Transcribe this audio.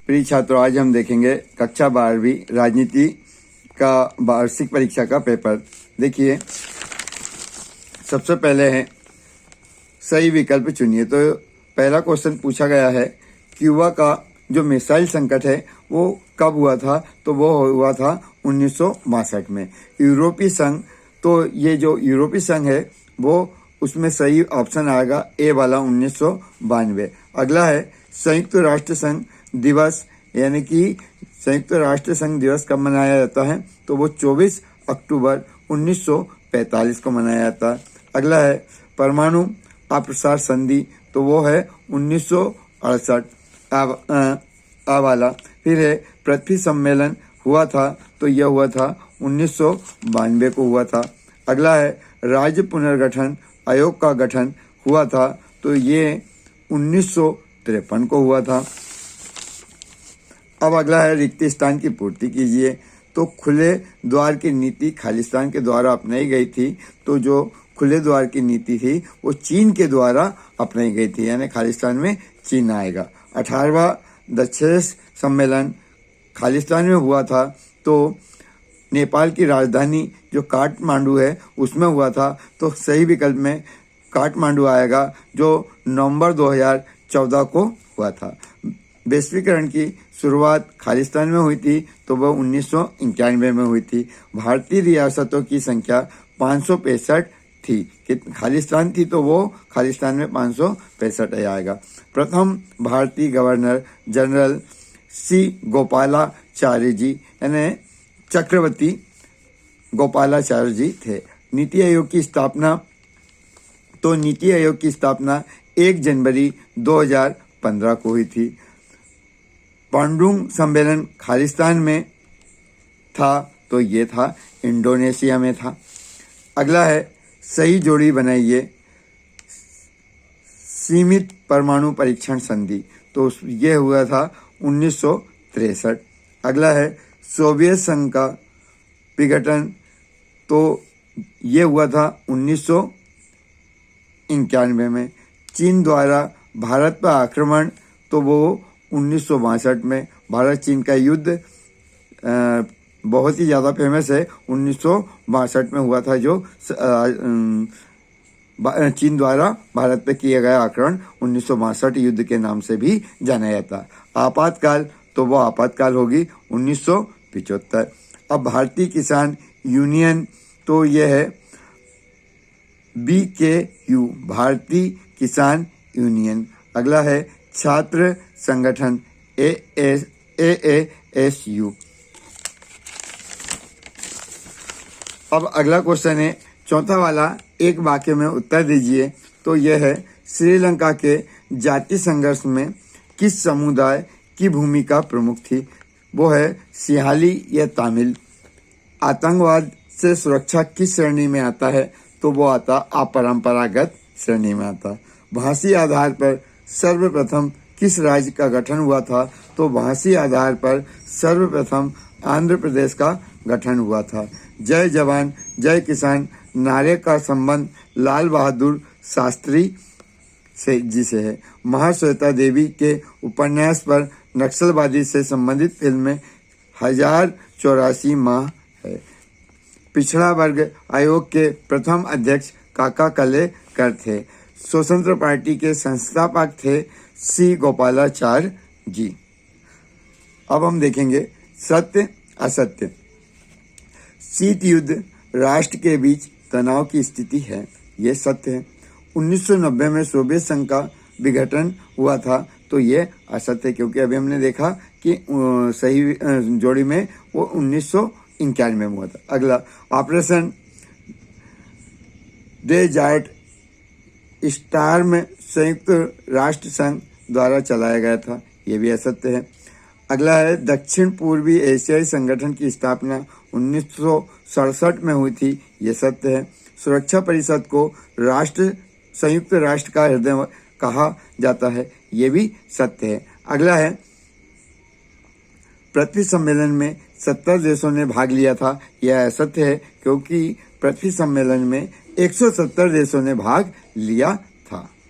प्रिय छात्रों, आज हम देखेंगे कक्षा 12वीं राजनीति का वार्षिक परीक्षा का पेपर। देखिए, सबसे पहले है सही विकल्प चुनिए। तो पहला क्वेश्चन पूछा गया है, क्यूबा का जो मिसाइल संकट है वो कब हुआ था? तो वो हुआ था 1962 में। यूरोपीय संघ, तो ये जो यूरोपीय संघ है वो उसमें सही ऑप्शन आएगा ए वाला 1992। अगला है संयुक्त राष्ट्र संघ दिवस, यानी कि संयुक्त राष्ट्र संघ दिवस कब मनाया जाता है? तो वो 24 अक्टूबर 1945 को मनाया जाता है। अगला है परमाणु अप्रसार संधि, तो वो है 1968 वाला। फिर है पृथ्वी सम्मेलन हुआ था, तो यह हुआ था 1992 को हुआ था। अगला है राज्य पुनर्गठन आयोग का गठन हुआ था, तो ये 1953 को हुआ था। अब अगला है रिक्त स्थान की पूर्ति कीजिए। तो खुले द्वार की नीति खालिस्तान के द्वारा अपनाई गई थी। तो जो खुले द्वार की नीति थी वो चीन के द्वारा अपनाई गई थी, यानी खालिस्तान में चीन आएगा। 18वां दक्षेस सम्मेलन खालिस्तान में हुआ था, तो नेपाल की राजधानी जो काठमांडू है उसमें हुआ था। तो सही विकल्प में काठमांडू आएगा, जो नवंबर 2014 को हुआ था। वैश्वीकरण की शुरुआत खालिस्तान में हुई थी, तो वह 1991 में हुई थी। भारतीय रियासतों की संख्या 565 थी। खालिस्तान थी तो वो खालिस्तान में 565 आएगा। प्रथम भारतीय गवर्नर जनरल सी गोपालाचार्य जी, यानी चक्रवर्ती गोपालाचार्य जी थे। नीति आयोग की स्थापना, तो नीति आयोग की स्थापना 1 जनवरी 2015 को हुई थी। बांडुंग सम्मेलन खालिस्तान में था, तो ये था इंडोनेशिया में था। अगला है सही जोड़ी बनाइए। सीमित परमाणु परीक्षण संधि, तो ये हुआ था 1963। अगला है सोवियत संघ का विघटन, तो ये हुआ था 1991 में। चीन द्वारा भारत पर आक्रमण, तो वो 1962 में। भारत चीन का युद्ध बहुत ही ज़्यादा फेमस है, 1962 में हुआ था, जो चीन द्वारा भारत पे किया गया आक्रमण 1962 युद्ध के नाम से भी जाना जाता है। आपातकाल, तो वो आपातकाल होगी 1975। अब भारतीय किसान यूनियन, तो ये है BKU, भारतीय किसान यूनियन। अगला है छात्र संगठन AASU। अब अगला क्वेश्चन है, चौथा वाला, एक वाक्य में उत्तर दीजिए। तो यह है श्रीलंका के जाति संघर्ष में किस समुदाय की भूमिका प्रमुख थी? वो है सिंहाली या तमिल। आतंकवाद से सुरक्षा किस श्रेणी में आता है? तो वो आता अपरंपरागत श्रेणी में आता। भाषी आधार पर सर्वप्रथम किस राज्य का गठन हुआ था? तो भाषी आधार पर सर्वप्रथम आंध्र प्रदेश का गठन हुआ था। जय जवान जय किसान नारे का संबंध लाल बहादुर शास्त्री जी से है। महाश्वेता देवी के उपन्यास पर नक्सलवादी से संबंधित फिल्म 1084 माह है। पिछड़ा वर्ग आयोग के प्रथम अध्यक्ष काका कलेकर थे। स्वतंत्र पार्टी के संस्थापक थे सी गोपालाचार्य जी। अब हम देखेंगे सत्य असत्य। शीत युद्ध राष्ट्र के बीच तनाव की स्थिति है, ये सत्य है। 1990 में सोवियत संघ का विघटन हुआ था, तो ये असत्य है, क्योंकि अभी हमने देखा कि सही जोड़ी में वो 1991 में हुआ था। अगला ऑपरेशन डेजर्ट स्टार्म संयुक्त राष्ट्र संघ द्वारा चलाया गया था, ये भी असत्य है। अगला है दक्षिण पूर्वी एशियाई संगठन की स्थापना 1967 में हुई थी, ये सत्य है। सुरक्षा परिषद को संयुक्त राष्ट्र का हृदय कहा जाता है, ये भी सत्य है। अगला है पृथ्वी सम्मेलन में 70 देशों ने भाग लिया था, यह असत्य है, क्योंकि पृथ्वी सम्मेलन में 170 देशों ने भाग लिया